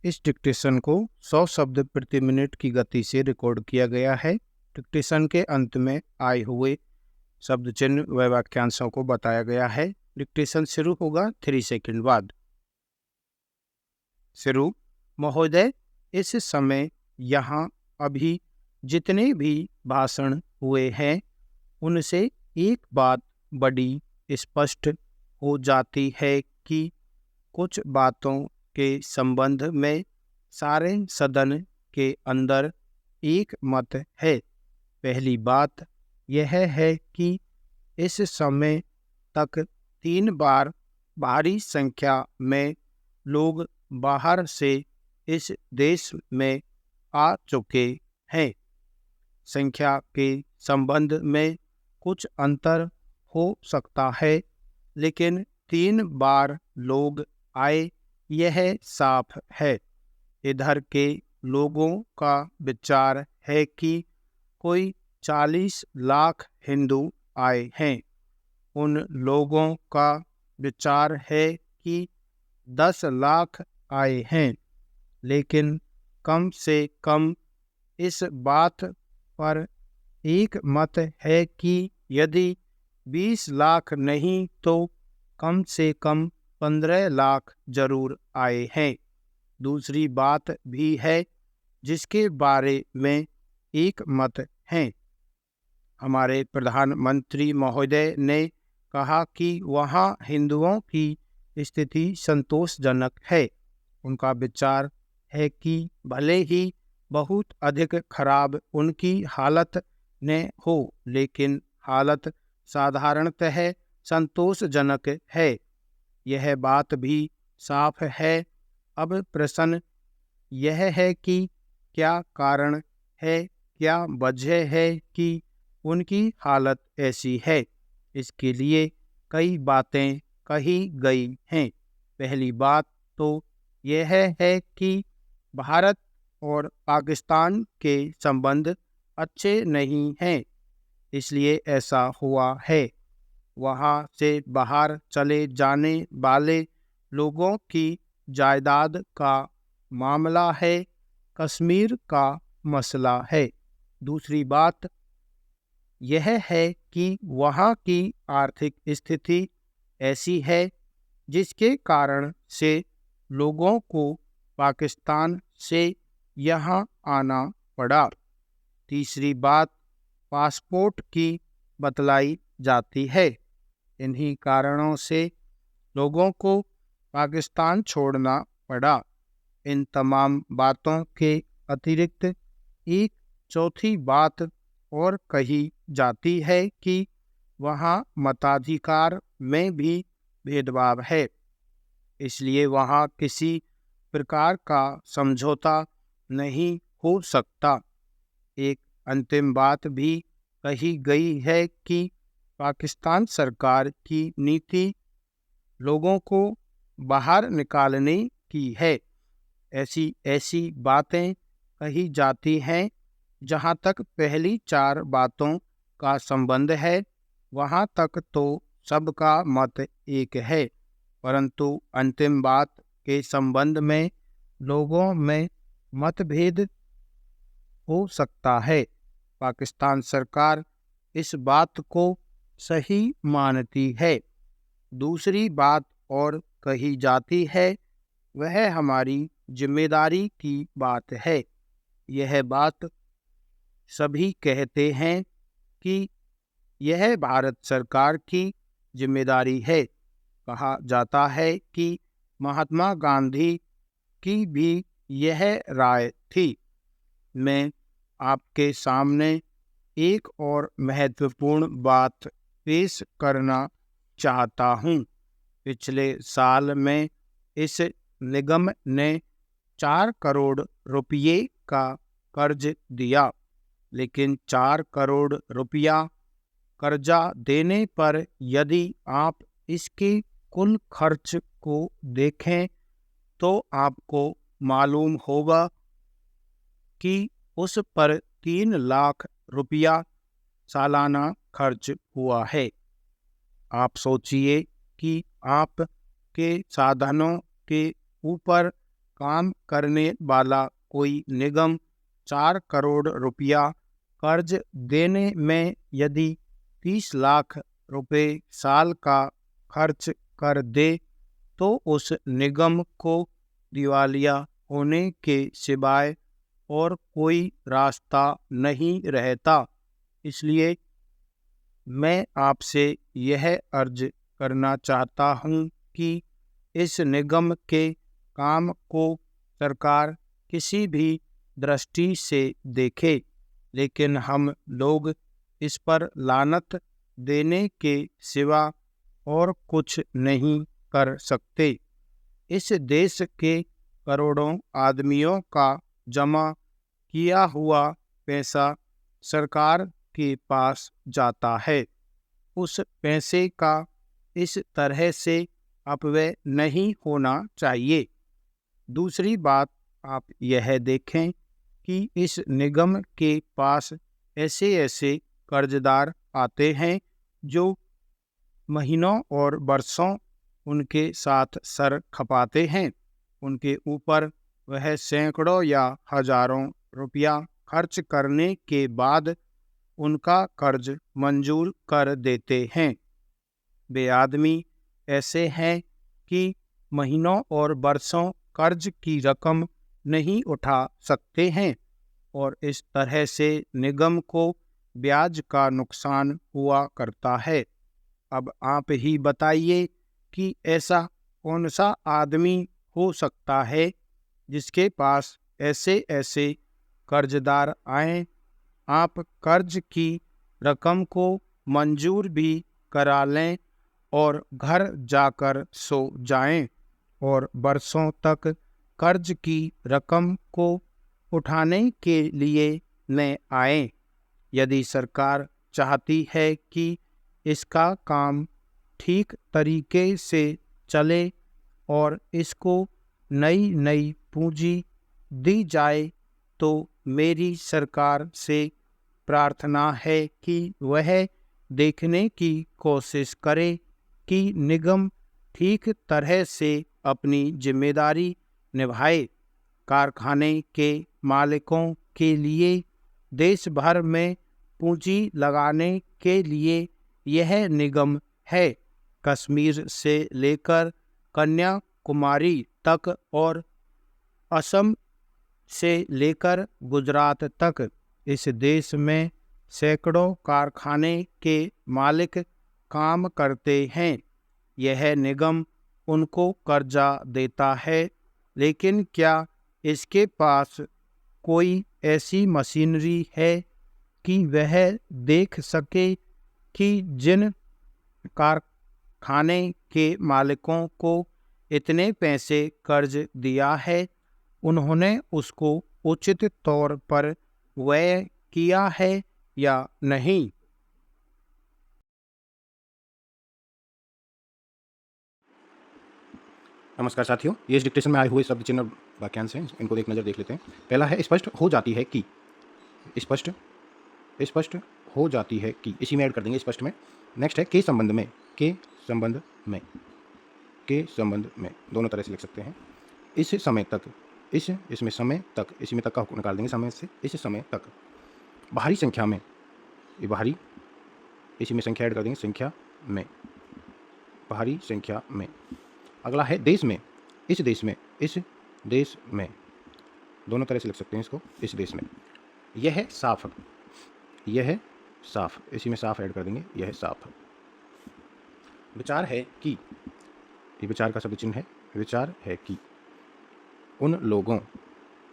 इस डिक्टेशन को 100 शब्द प्रति मिनट की गति से रिकॉर्ड किया गया है। डिक्टेशन के अंत में आए हुए शब्द चिन्ह व वाक्यांशों को बताया गया है। डिक्टेशन शुरू होगा 3 सेकंड बाद। शुरू। महोदय, इस समय यहाँ अभी जितने भी भाषण हुए हैं उनसे एक बात बड़ी स्पष्ट हो जाती है कि कुछ बातों के संबंध में सारे सदन के अंदर एक मत है। पहली बात यह है कि इस समय तक 3 बार भारी संख्या में लोग बाहर से इस देश में आ चुके हैं। संख्या के संबंध में कुछ अंतर हो सकता है, लेकिन 3 बार लोग आए यह साफ है। इधर के लोगों का विचार है कि कोई 40 लाख हिंदू आए हैं। उन लोगों का विचार है कि 10 लाख आए हैं, लेकिन कम से कम इस बात पर एक मत है कि यदि 20 लाख नहीं तो कम से कम 15 लाख जरूर आए हैं। दूसरी बात भी है जिसके बारे में एक मत है। हमारे प्रधानमंत्री महोदय ने कहा कि वहाँ हिंदुओं की स्थिति संतोषजनक है। उनका विचार है कि भले ही बहुत अधिक खराब उनकी हालत न हो, लेकिन हालत साधारणतः संतोषजनक है। यह बात भी साफ है। अब प्रश्न यह है कि क्या कारण है, क्या वजह है कि उनकी हालत ऐसी है। इसके लिए कई बातें कही गई हैं। पहली बात तो यह है कि भारत और पाकिस्तान के संबंध अच्छे नहीं हैं, इसलिए ऐसा हुआ है। वहाँ से बाहर चले जाने वाले लोगों की जायदाद का मामला है, कश्मीर का मसला है। दूसरी बात यह है कि वहाँ की आर्थिक स्थिति ऐसी है जिसके कारण से लोगों को पाकिस्तान से यहाँ आना पड़ा। तीसरी बात पासपोर्ट की बतलाई जाती है। इन्हीं कारणों से लोगों को पाकिस्तान छोड़ना पड़ा। इन तमाम बातों के अतिरिक्त एक चौथी बात और कही जाती है कि वहाँ मताधिकार में भी भेदभाव है, इसलिए वहाँ किसी प्रकार का समझौता नहीं हो सकता। एक अंतिम बात भी कही गई है कि पाकिस्तान सरकार की नीति लोगों को बाहर निकालने की है। ऐसी ऐसी बातें कही जाती हैं। जहाँ तक पहली 4 बातों का संबंध है, वहाँ तक तो सबका मत एक है, परंतु अंतिम बात के संबंध में लोगों में मतभेद हो सकता है। पाकिस्तान सरकार इस बात को सही मानती है। दूसरी बात और कही जाती है, वह हमारी जिम्मेदारी की बात है। यह बात सभी कहते हैं कि यह भारत सरकार की जिम्मेदारी है। कहा जाता है कि महात्मा गांधी की भी यह राय थी। मैं आपके सामने एक और महत्वपूर्ण बात पेश करना चाहता हूँ। पिछले साल में इस निगम ने 4 करोड़ रुपये का कर्ज दिया, लेकिन 4 करोड़ रुपया कर्जा देने पर यदि आप इसके कुल खर्च को देखें तो आपको मालूम होगा कि उस पर 3 लाख रुपया सालाना खर्च हुआ है। आप सोचिए कि आप के साधनों के ऊपर काम करने वाला कोई निगम 4 करोड़ रुपया कर्ज देने में यदि 30 लाख रुपए साल का खर्च कर दे तो उस निगम को दिवालिया होने के सिवाय और कोई रास्ता नहीं रहता। इसलिए मैं आपसे यह अर्ज करना चाहता हूँ कि इस निगम के काम को सरकार किसी भी दृष्टि से देखे, लेकिन हम लोग इस पर लानत देने के सिवा और कुछ नहीं कर सकते। इस देश के करोड़ों आदमियों का जमा किया हुआ पैसा सरकार के पास जाता है। उस पैसे का इस तरह से अपव्यय नहीं होना चाहिए। दूसरी बात, आप यह देखें कि इस निगम के पास ऐसे ऐसे कर्जदार आते हैं जो महीनों और वर्षों उनके साथ सर खपाते हैं। उनके ऊपर वह सैकड़ों या हजारों रुपया खर्च करने के बाद उनका कर्ज मंजूर कर देते हैं। वे आदमी ऐसे हैं कि महीनों और वर्षों कर्ज की रकम नहीं उठा सकते हैं और इस तरह से निगम को ब्याज का नुकसान हुआ करता है। अब आप ही बताइए कि ऐसा कौन सा आदमी हो सकता है जिसके पास ऐसे ऐसे कर्जदार आए, आप कर्ज की रकम को मंजूर भी करा लें और घर जाकर सो जाएं और बरसों तक कर्ज की रकम को उठाने के लिए न आए। यदि सरकार चाहती है कि इसका काम ठीक तरीके से चले और इसको नई नई पूंजी दी जाए तो मेरी सरकार से प्रार्थना है कि वह देखने की कोशिश करे कि निगम ठीक तरह से अपनी जिम्मेदारी निभाए। कारखाने के मालिकों के लिए देश भर में पूंजी लगाने के लिए यह निगम है। कश्मीर से लेकर कन्याकुमारी तक और असम से लेकर गुजरात तक इस देश में सैकड़ों कारखाने के मालिक काम करते हैं। यह निगम उनको कर्जा देता है, लेकिन क्या इसके पास कोई ऐसी मशीनरी है कि वह देख सके कि जिन कारखाने के मालिकों को इतने पैसे कर्ज दिया है उन्होंने उसको उचित तौर पर व्यय किया है या नहीं? नमस्कार साथियों, ये इस डिक्टेशन में आए हुए शब्द चिन्ह वाक्यांश हैं, इनको एक नज़र देख लेते हैं। पहला है स्पष्ट हो जाती है कि। स्पष्ट स्पष्ट हो जाती है कि, इसी में ऐड कर देंगे स्पष्ट में। नेक्स्ट है के संबंध में। के संबंध में। के संबंध में दोनों तरह से लिख सकते हैं। इस समय तक। इसमें समय तक, इसी में तक का निकाल देंगे समय से। इस समय तक। बाहरी संख्या में, ये बाहरी, इसी में संख्या ऐड कर देंगे संख्या में, बाहरी संख्या में। अगला है देश में। इस देश में। इस देश में दोनों तरह से लिख सकते हैं इसको। इस देश में। यह साफ। यह साफ, इसी में साफ ऐड कर देंगे, यह साफ। विचार है कि, ये विचार का शब्द चिन्ह है। विचार है कि उन लोगों,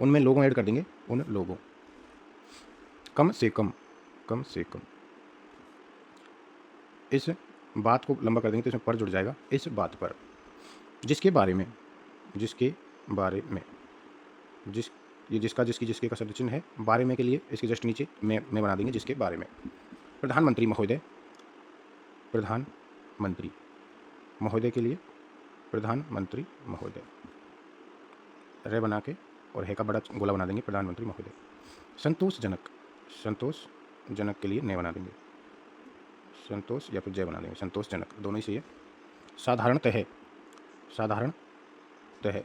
उनमें लोगों ऐड कर देंगे, उन लोगों। कम से कम। कम से कम, इस बात को लंबा कर देंगे तो इसमें पर जुड़ जाएगा। इस बात पर। जिसके बारे में। जिसके बारे में। ये जिसका, जिसकी, जिसके का शब्द चिन्ह है। बारे में के लिए इसके जस्ट नीचे में बना देंगे, जिसके बारे में। प्रधानमंत्री महोदय। प्रधानमंत्री महोदय के लिए प्रधानमंत्री महोदय, रे बना के और है का बड़ा गोला बना देंगे, प्रधानमंत्री महोदय। संतोषजनक। संतोषजनक के लिए ने बना देंगे, संतोष या फिर जय बना देंगे, संतोषजनक, दोनों ही सही है। साधारणतः। साधारणतः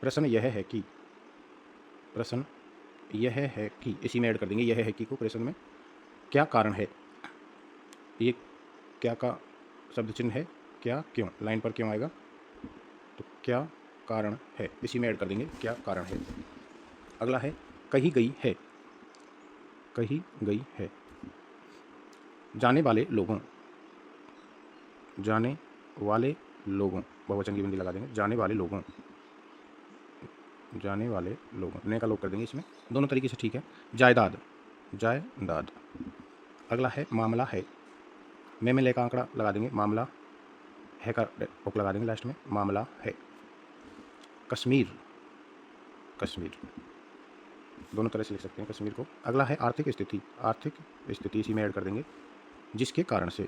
प्रश्न यह है कि, प्रश्न यह है कि, इसी में ऐड कर देंगे यह है कि को प्रश्न में। क्या कारण है, ये क्या का शब्द चिन्ह है, क्या क्यों, लाइन पर क्यों आएगा, तो क्या कारण है, इसी में ऐड कर देंगे क्या कारण है। अगला है कही गई है, कही गई है। जाने वाले लोगों, जाने वाले लोगों, बहुवचन की बिंदी लगा देंगे, जाने वाले लोगों, जाने वाले लोगों, ने का लोग कर देंगे इसमें, दोनों तरीके से ठीक है। जायदाद, जायदाद। अगला है मामला है, में ले का आंकड़ा लगा देंगे, मामला है का ओक लगा देंगे लास्ट में, मामला है। कश्मीर, कश्मीर, दोनों तरह से लिख सकते हैं कश्मीर को। अगला है आर्थिक स्थिति, आर्थिक स्थिति, इसी में ऐड कर देंगे जिसके कारण से,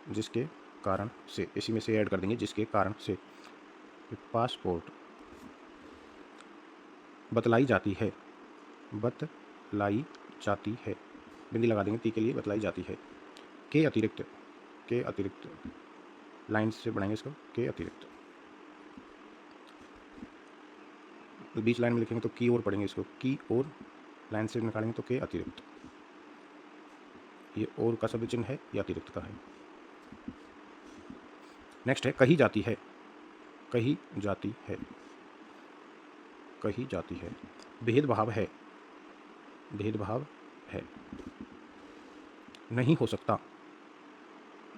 जिसके कारण से, इसी में से ऐड कर देंगे जिसके कारण से। पासपोर्ट, बतलाई जाती है, बतलाई जाती है, बिंदी लगा देंगे ती के लिए, बतलाई जाती है। के अतिरिक्त, के अतिरिक्त, लाइन से बनाएंगे इसको, के अतिरिक्त, बीच लाइन में लिखेंगे तो की ओर पढ़ेंगे इसको, की ओर, लाइन से निकालेंगे तो के अतिरिक्त, ये और का शब्द चिन्ह है, ये अतिरिक्त का है। नेक्स्ट है कही जाती है, कही जाती है, कही जाती है। भेदभाव है, भेदभाव है। नहीं हो सकता,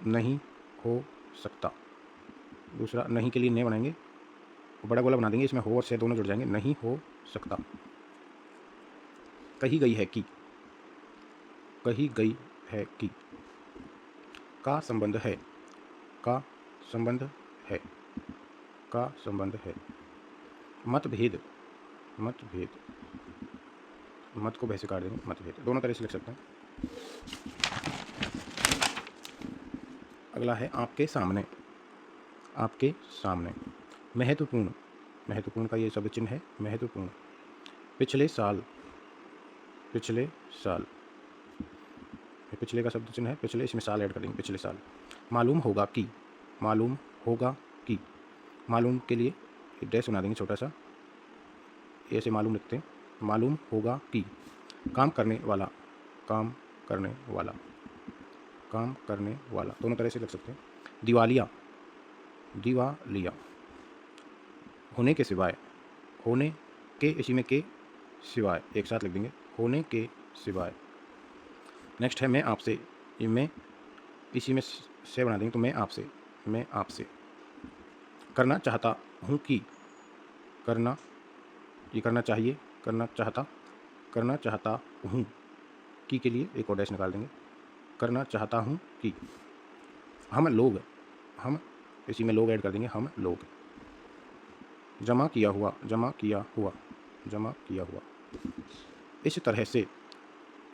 नहीं हो सकता। दूसरा नहीं के लिए ने बनाएंगे, बड़ा गोला बना देंगे, इसमें हो और से दोनों जुड़ जाएंगे, नहीं हो सकता। कही गई है कि, कही गई है कि। का संबंध है, का संबंध है, का संबंध है। मतभेद, मतभेद, मत को वैसे काट देंगे, मतभेद, दोनों तरह से लिख सकते हैं। अगला है आपके सामने, आपके सामने। महत्वपूर्ण, महत्वपूर्ण का ये शब्द चिन्ह है, महत्वपूर्ण। पिछले साल, पिछले साल, पिछले का शब्द चिन्ह है, पिछले, इसमें साल ऐड कर देंगे, पिछले साल। मालूम होगा कि, मालूम होगा कि, मालूम के लिए डैश बना देंगे छोटा सा, ऐसे मालूम लिखते हैं, मालूम होगा कि। काम करने वाला, काम करने वाला, काम करने वाला, दोनों तरह से लिख सकते हैं। दिवालिया, दिवालिया। होने के सिवाय, होने के, इसी में के सिवाय एक साथ लिख देंगे, होने के सिवाय। नेक्स्ट है मैं आपसे, ये मैं, इसी में से बना देंगे तो मैं आपसे, मैं आपसे। करना चाहता हूँ कि, करना, ये करना चाहिए, करना चाहता, करना चाहता हूँ कि के लिए एक और डैश निकाल देंगे, करना चाहता हूँ कि। हम लोग, हम, इसी में लोग ऐड कर देंगे, हम लोग। जमा किया हुआ, जमा किया हुआ, जमा किया हुआ। इस तरह से,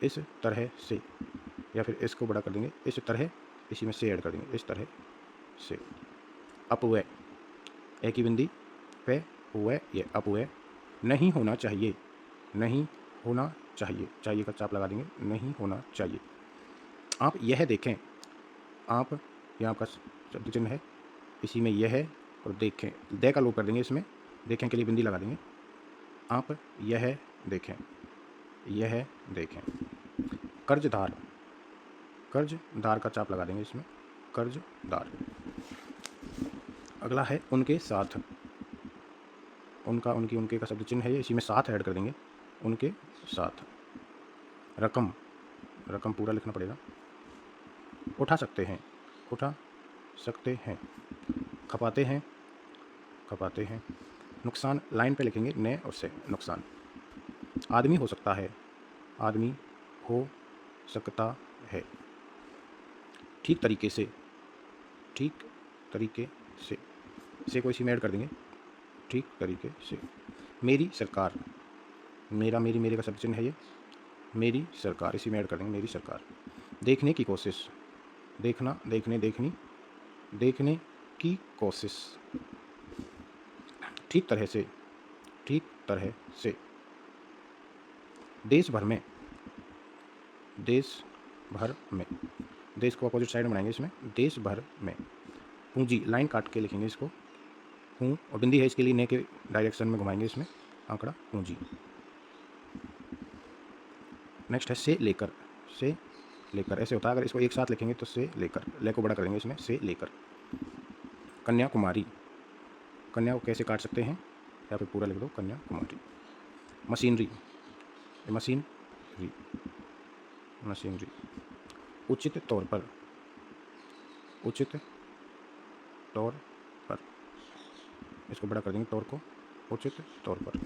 इस तरह से, या फिर इसको बड़ा कर देंगे, इस तरह, इसी में से ऐड कर देंगे, इस तरह से। अपव्यय, एक ही बिंदी पे हुए, ये अपव्यय। नहीं होना चाहिए, नहीं होना चाहिए, चाहिए का चाप लगा देंगे, नहीं होना चाहिए। आप यह देखें, आप, यह आपका शब्द चिन्ह है, इसी में यह है, और देखें, दे का लोप कर देंगे इसमें, देखें के लिए बिंदी लगा देंगे। आप यह देखें, यह देखें। कर्जदार, कर्जदार का चाप लगा देंगे इसमें, कर्जदार। अगला है उनके साथ, उनका, उनकी, उनके का शब्द चिन्ह है, इसी में साथ ऐड कर देंगे, उनके साथ। रकम, रकम पूरा लिखना पड़ेगा। उठा सकते हैं, उठा सकते हैं। खपाते हैं, खपाते हैं। नुकसान, लाइन पे लिखेंगे ने और से, नुकसान। आदमी हो सकता है, आदमी हो सकता है। ठीक तरीके से, ठीक तरीके से को इसी में ऐड कर देंगे, ठीक तरीके से। मेरी सरकार, मेरा, मेरी, मेरे का शब्द चिन्ह है ये, मेरी सरकार, इसी में ऐड कर देंगे, मेरी सरकार। देखने की कोशिश, देखना, देखने, देखनी, देखने की कोशिश। ठीक तरह से, ठीक तरह से। देश भर में, देश भर में, देश को अपोजिट साइड में बनाएंगे इसमें, देश भर में। पूंजी, लाइन काट के लिखेंगे इसको, हूँ, और बिंदी है इसके लिए ने के डायरेक्शन में घुमाएंगे इसमें आंकड़ा पूंजी। नेक्स्ट है से लेकर, से लेकर ऐसे होता है, अगर इसको एक साथ लिखेंगे तो से लेकर, ले को बड़ा कर देंगे इसमें, से लेकर। कन्याकुमारी, कन्या को कैसे काट सकते हैं या फिर पूरा लिख दो कन्याकुमारी। Machinery, machinery, machinery. उचित तौर पर, उचित तौर पर, इसको बड़ा कर देंगे तौर को, उचित तौर पर।